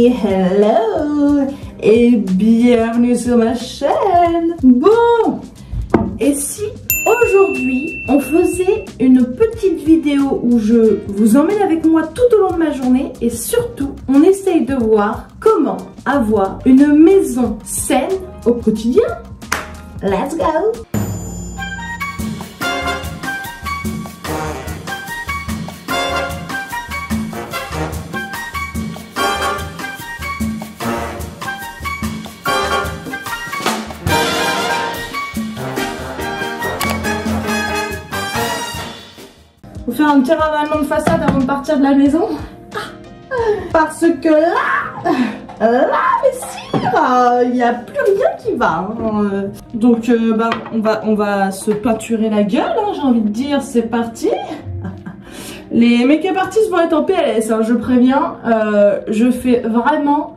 hello et bienvenue sur ma chaîne. Bon, et si aujourd'hui on faisait une petite vidéo où je vous emmène avec moi tout au long de ma journée et surtout on essaye de voir comment avoir une maison saine au quotidien. Let's go! Faut faire un petit ravalement de façade avant de partir de la maison. Parce que là, mais si, il n'y a plus rien qui va. Donc, on va se peinturer la gueule, hein, j'ai envie de dire, c'est parti. Les make-up artistes vont être en PLS, hein, je préviens. Je fais vraiment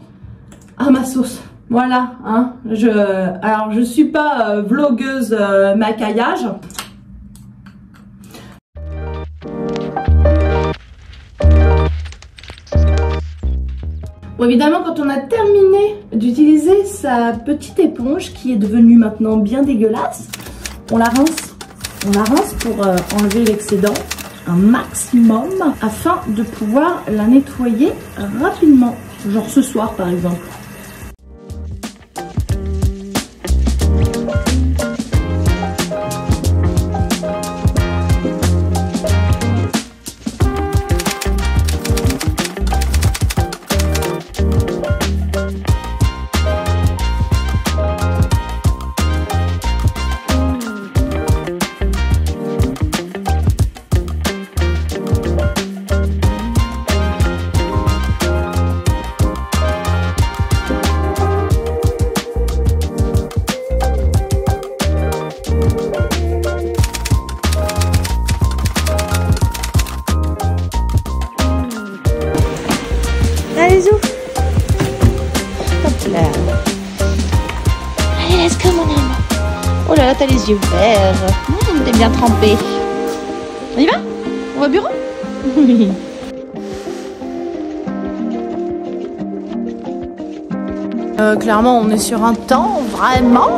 à ma sauce. Voilà, hein. Alors, je suis pas vlogueuse maquillage. Bon, évidemment, quand on a terminé d'utiliser sa petite éponge qui est devenue maintenant bien dégueulasse, on la rince. On la rince pour enlever l'excédent un maximum afin de pouvoir la nettoyer rapidement, genre ce soir par exemple. Allez, Zou. Hop là. Allez, let's go, mon âme. Oh là là, t'as les yeux verts. T'es bien trempé. On y va? On va au bureau? Oui. Clairement, on est sur un temps vraiment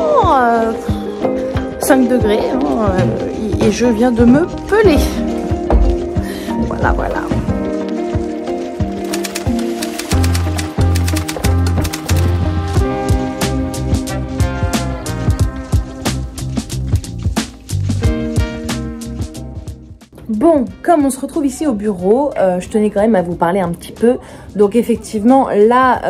5 degrés. Hein, et je viens de me peler. Voilà, voilà. Bon, comme on se retrouve ici au bureau, je tenais quand même à vous parler un petit peu. Donc effectivement, là,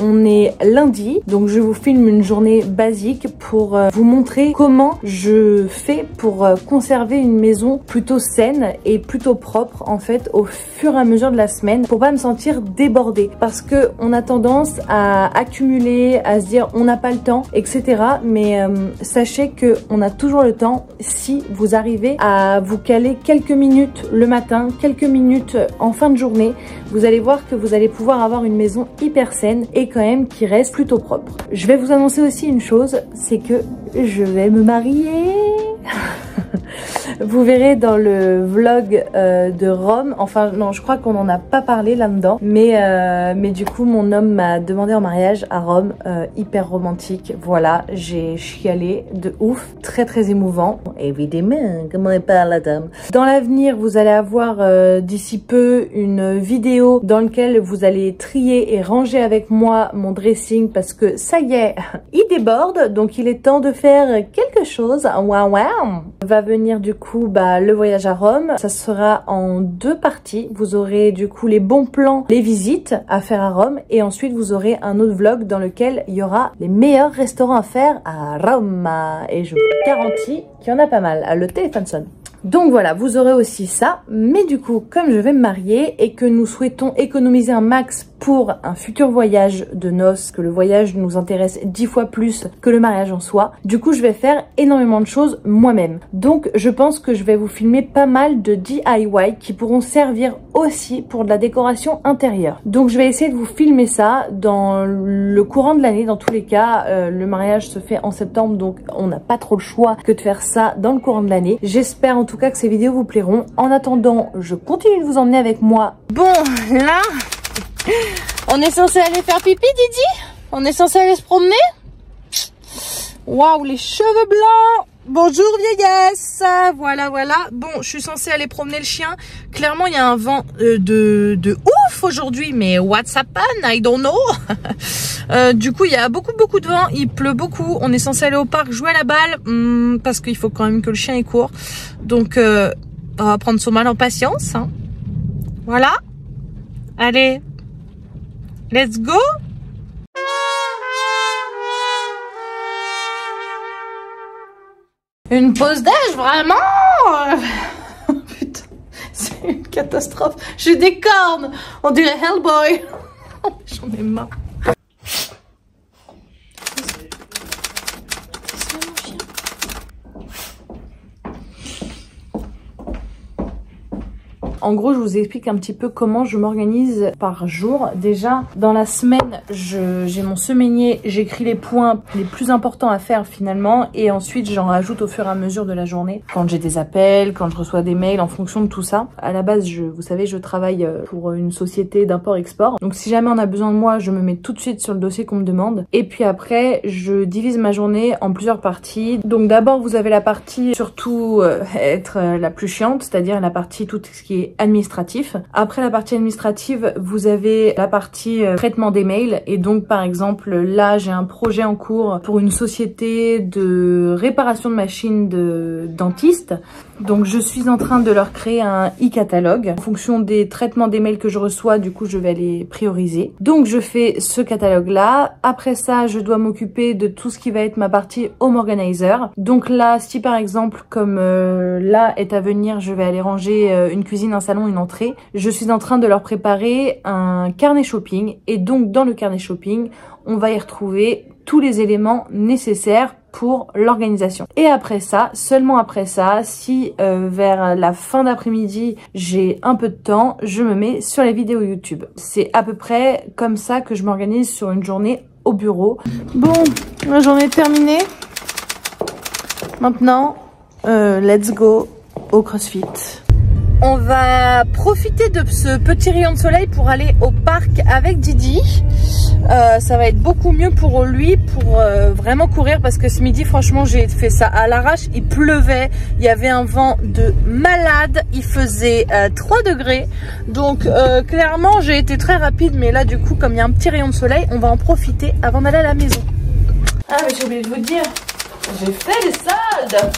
on est lundi. Donc je vous filme une journée basique pour vous montrer comment je fais pour conserver une maison plutôt saine et plutôt propre, en fait, au fur et à mesure de la semaine, pour pas me sentir débordée. Parce que on a tendance à accumuler, à se dire on n'a pas le temps, etc. Mais sachez que on a toujours le temps si vous arrivez à vous caler quelques minutes le matin, quelques minutes en fin de journée. Vous allez voir que vous allez pouvoir avoir une maison hyper saine et quand même qui reste plutôt propre. Je vais vous annoncer aussi une chose, c'est que je vais me marier. Vous verrez dans le vlog de Rome, enfin non, je crois qu'on n'en a pas parlé là-dedans, mais du coup mon homme m'a demandé en mariage à Rome, hyper romantique, voilà, j'ai chialé de ouf, très très émouvant. Évidemment, comment elle parle la dame. Dans l'avenir, vous allez avoir d'ici peu une vidéo dans laquelle vous allez trier et ranger avec moi mon dressing parce que ça y est, il déborde, donc il est temps de faire quelque chose. Waouh, waouh. Va venir du coup le voyage à Rome, ça sera en 2 parties. Vous aurez du coup les bons plans, les visites à faire à Rome et ensuite vous aurez un autre vlog dans lequel il y aura les meilleurs restaurants à faire à Rome et je vous garantis qu'il y en a pas mal. Le téléphone sonne. Donc voilà, vous aurez aussi ça, mais du coup, comme je vais me marier et que nous souhaitons économiser un max pour un futur voyage de noces, que le voyage nous intéresse 10 fois plus que le mariage en soi, du coup je vais faire énormément de choses moi-même. Donc je pense que je vais vous filmer pas mal de DIY qui pourront servir aussi pour de la décoration intérieure. Donc je vais essayer de vous filmer ça dans le courant de l'année. Dans tous les cas, le mariage se fait en septembre, donc on n'a pas trop le choix que de faire ça dans le courant de l'année. J'espère en tout cas que ces vidéos vous plairont. En attendant, je continue de vous emmener avec moi. Bon, là, On est censé aller faire pipi, Didi? On est censé aller se promener? Waouh, les cheveux blancs! Bonjour vieillesse! Voilà, voilà. Bon, je suis censée aller promener le chien. Clairement, il y a un vent de ouf aujourd'hui, mais what's happened? I don't know. Du coup, il y a beaucoup de vent. Il pleut beaucoup. On est censé aller au parc jouer à la balle parce qu'il faut quand même que le chien il court. Donc, on va prendre son mal en patience. Hein. Voilà. Allez, let's go! Une pause d'âge, vraiment? Putain, c'est une catastrophe. J'ai des cornes. On dirait Hellboy. J'en ai marre. En gros, je vous explique un petit peu comment je m'organise par jour. Déjà, dans la semaine, j'ai mon semainier, j'écris les points les plus importants à faire finalement et ensuite j'en rajoute au fur et à mesure de la journée. Quand j'ai des appels, quand je reçois des mails, en fonction de tout ça. À la base, vous savez, je travaille pour une société d'import-export. Donc si jamais on a besoin de moi, je me mets tout de suite sur le dossier qu'on me demande. Et puis après, je divise ma journée en plusieurs parties. Donc d'abord, vous avez la partie surtout être la plus chiante, c'est-à-dire la partie tout ce qui est administratif. Après la partie administrative, vous avez la partie traitement des mails et donc par exemple là j'ai un projet en cours pour une société de réparation de machines de dentistes. Donc je suis en train de leur créer un e-catalogue. En fonction des traitements des mails que je reçois, du coup je vais les prioriser. Donc je fais ce catalogue là. Après ça, je dois m'occuper de tout ce qui va être ma partie home organizer. Donc là, si par exemple comme là est à venir, je vais aller ranger une cuisine, un salon, une entrée. Je suis en train de leur préparer un carnet shopping et donc dans le carnet shopping, on va y retrouver tous les éléments nécessaires pour l'organisation. Et après ça, seulement après ça, si vers la fin d'après-midi, j'ai un peu de temps, je me mets sur les vidéos YouTube. C'est à peu près comme ça que je m'organise sur une journée au bureau. Bon, la journée est terminée. Maintenant, let's go au CrossFit. On va profiter de ce petit rayon de soleil pour aller au parc avec Didi. Ça va être beaucoup mieux pour lui, pour vraiment courir parce que ce midi, franchement, j'ai fait ça à l'arrache. Il pleuvait, il y avait un vent de malade, il faisait 3 degrés. Donc clairement, j'ai été très rapide, mais là, du coup, comme il y a un petit rayon de soleil, on va en profiter avant d'aller à la maison. Ah, mais j'ai oublié de vous dire, j'ai fait les soldes.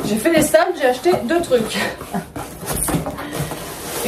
J'ai fait les soldes, j'ai acheté 2 trucs.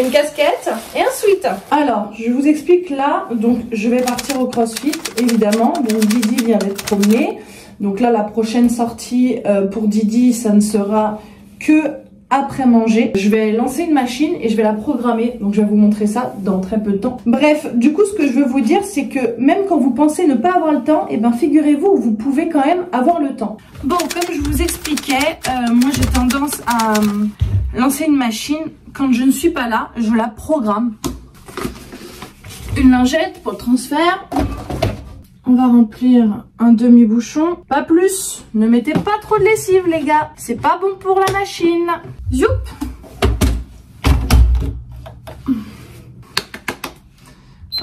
Une casquette et un sweat. Alors, je vous explique là. Donc, je vais partir au CrossFit, évidemment. Donc, Didi vient d'être promené. Donc là, la prochaine sortie pour Didi, ça ne sera que après manger. Je vais lancer une machine et je vais la programmer. Donc, je vais vous montrer ça dans très peu de temps. Bref, du coup, ce que je veux vous dire, c'est que même quand vous pensez ne pas avoir le temps, eh ben, figurez-vous, vous pouvez quand même avoir le temps. Bon, comme je vous expliquais, moi, j'ai tendance à lancer une machine. Quand je ne suis pas là, je la programme. Une lingette pour le transfert. On va remplir un demi-bouchon. Pas plus. Ne mettez pas trop de lessive, les gars. C'est pas bon pour la machine. Zoup.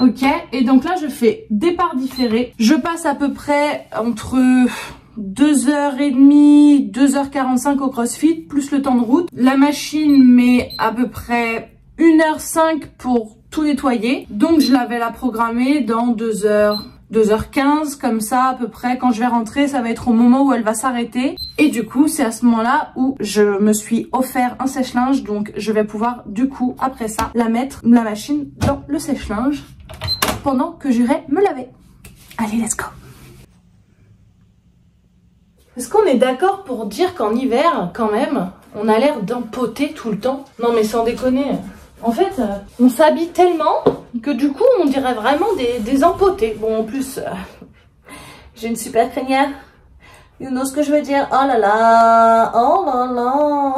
Ok. Et donc là, je fais départ différé. Je passe à peu près entre 2h30, 2h45 au CrossFit, plus le temps de route. La machine met à peu près 1h05 pour tout nettoyer. Donc je l'avais la programmée dans 2h15, comme ça à peu près. Quand je vais rentrer, ça va être au moment où elle va s'arrêter. Et du coup, c'est à ce moment-là où je me suis offert un sèche-linge. Donc je vais pouvoir du coup, après ça, la mettre, la machine, dans le sèche-linge pendant que j'irai me laver. Allez, let's go! Est-ce qu'on est d'accord pour dire qu'en hiver, quand même, on a l'air d'empoter tout le temps? Non mais sans déconner. En fait, on s'habille tellement que du coup, on dirait vraiment des empotés. Bon, en plus, j'ai une super crinière. You know ce que je veux dire? Oh là là, oh là là.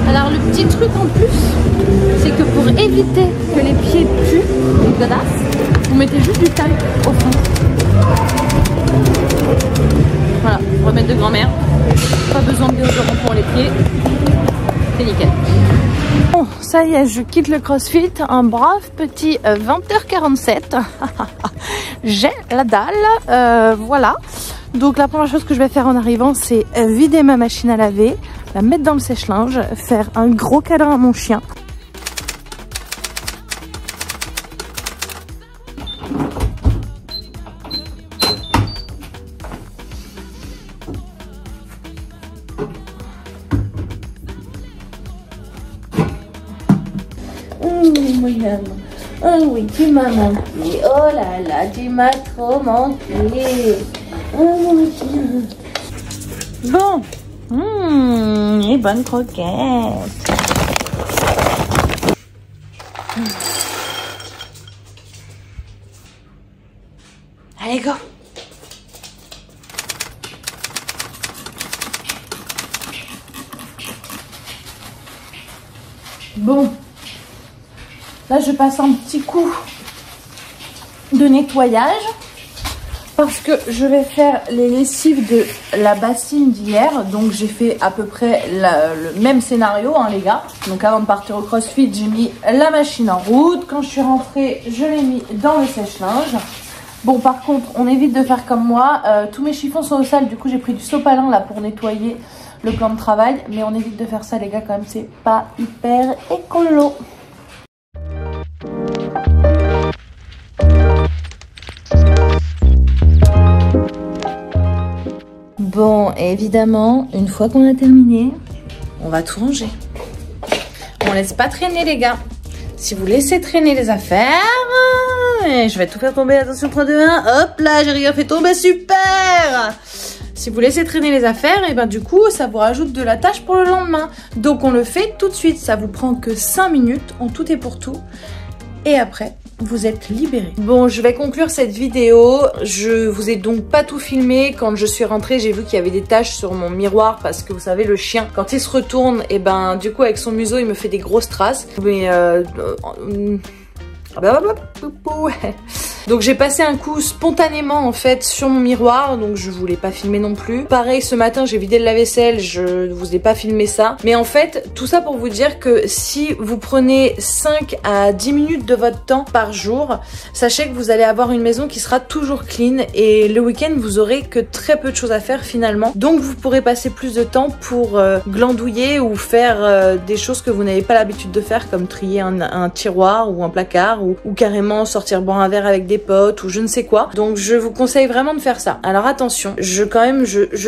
Alors le petit truc en plus, c'est que pour éviter que les pieds puent, les godasses, vous mettez juste du talc au fond. Voilà, remède de grand-mère. Pas besoin de déodorant pour les pieds. C'est nickel. Bon, ça y est, je quitte le CrossFit. Un brave petit 20h47. J'ai la dalle. Voilà. Donc la première chose que je vais faire en arrivant, c'est vider ma machine à laver, la mettre dans le sèche-linge, faire un gros câlin à mon chien. Oh oui, tu m'as manqué. Oh là là, tu m'as trop manqué. Oh mon chien. Bon. Les bonnes croquettes. Allez, go. Bon. Là, je passe un petit coup de nettoyage parce que je vais faire les lessives de la bassine d'hier. Donc, j'ai fait à peu près le même scénario, hein, les gars. Donc, avant de partir au CrossFit, j'ai mis la machine en route. Quand je suis rentrée, je l'ai mis dans le sèche-linge. Bon, par contre, on évite de faire comme moi. Tous mes chiffons sont au sale. Du coup, j'ai pris du sopalin là pour nettoyer le plan de travail. Mais on évite de faire ça, les gars, quand même. C'est pas hyper écolo. Bon, évidemment, une fois qu'on a terminé, on va tout ranger. On laisse pas traîner, les gars. Si vous laissez traîner les affaires, je vais tout faire tomber. Attention, 3, 2, 1. Hop là, j'ai rien fait tomber, super. Si vous laissez traîner les affaires, et ben du coup, ça vous rajoute de la tâche pour le lendemain. Donc, on le fait tout de suite. Ça vous prend que 5 minutes en tout et pour tout. Et après, vous êtes libérés. Bon, je vais conclure cette vidéo. Je vous ai donc pas tout filmé. Quand je suis rentrée, j'ai vu qu'il y avait des taches sur mon miroir parce que vous savez, le chien, quand il se retourne, et ben du coup avec son museau, il me fait des grosses traces. Mais donc j'ai passé un coup spontanément en fait sur mon miroir, donc je voulais pas filmer non plus. Pareil, ce matin j'ai vidé le lave-vaisselle, je vous ai pas filmé ça. Mais en fait, tout ça pour vous dire que si vous prenez 5 à 10 minutes de votre temps par jour, sachez que vous allez avoir une maison qui sera toujours clean et le week-end vous aurez que très peu de choses à faire finalement. Donc vous pourrez passer plus de temps pour glandouiller ou faire des choses que vous n'avez pas l'habitude de faire, comme trier un tiroir ou un placard ou carrément sortir boire un verre avec des potes ou je ne sais quoi. Donc je vous conseille vraiment de faire ça. Alors attention, je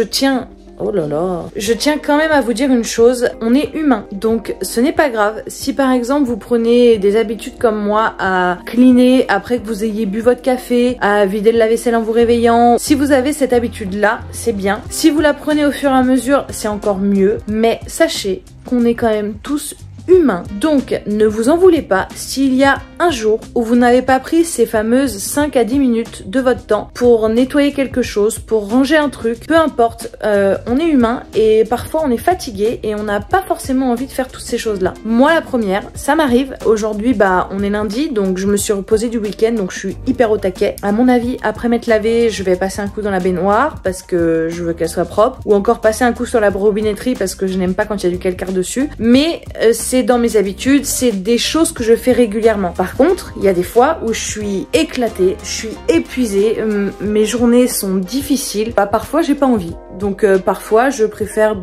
tiens... Oh là là. Je tiens quand même à vous dire une chose, on est humain, donc ce n'est pas grave. Si par exemple vous prenez des habitudes comme moi à cleaner après que vous ayez bu votre café, à vider le lave-vaisselle en vous réveillant, si vous avez cette habitude-là, c'est bien. Si vous la prenez au fur et à mesure, c'est encore mieux. Mais sachez qu'on est quand même tous humain. Donc ne vous en voulez pas s'il y a un jour où vous n'avez pas pris ces fameuses 5 à 10 minutes de votre temps pour nettoyer quelque chose, pour ranger un truc, peu importe, on est humain et parfois on est fatigué et on n'a pas forcément envie de faire toutes ces choses là. Moi la première, ça m'arrive. Aujourd'hui on est lundi, donc je me suis reposée du week-end, donc je suis hyper au taquet. À mon avis, après m'être lavée, je vais passer un coup dans la baignoire parce que je veux qu'elle soit propre, ou encore passer un coup sur la robinetterie parce que je n'aime pas quand il y a du calcaire dessus. Mais c'est dans mes habitudes, c'est des choses que je fais régulièrement. Par contre, il y a des fois où je suis éclatée, je suis épuisée, mes journées sont difficiles, parfois j'ai pas envie. Donc parfois je préfère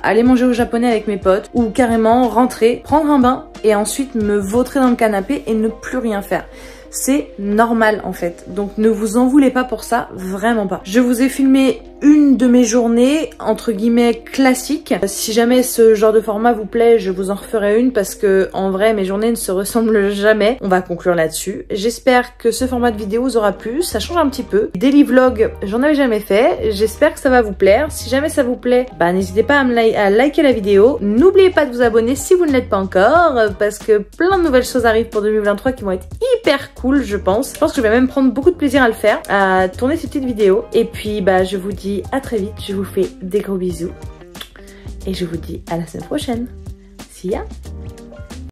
aller manger au japonais avec mes potes ou carrément rentrer, prendre un bain et ensuite me vautrer dans le canapé et ne plus rien faire. C'est normal en fait, donc ne vous en voulez pas pour ça, vraiment pas. Je vous ai filmé une de mes journées entre guillemets classiques. Si jamais ce genre de format vous plaît, je vous en referai une parce que en vrai mes journées ne se ressemblent jamais. On va conclure là-dessus. J'espère que ce format de vidéo vous aura plu, ça change un petit peu. Daily vlog, j'en avais jamais fait, j'espère que ça va vous plaire. Si jamais ça vous plaît, n'hésitez pas à liker la vidéo. N'oubliez pas de vous abonner si vous ne l'êtes pas encore parce que plein de nouvelles choses arrivent pour 2023 qui vont être hyper cool, je pense. Je pense que je vais même prendre beaucoup de plaisir à le faire, à tourner ces petites vidéos. Et puis je vous dis à très vite, je vous fais des gros bisous et je vous dis à la semaine prochaine. See ya.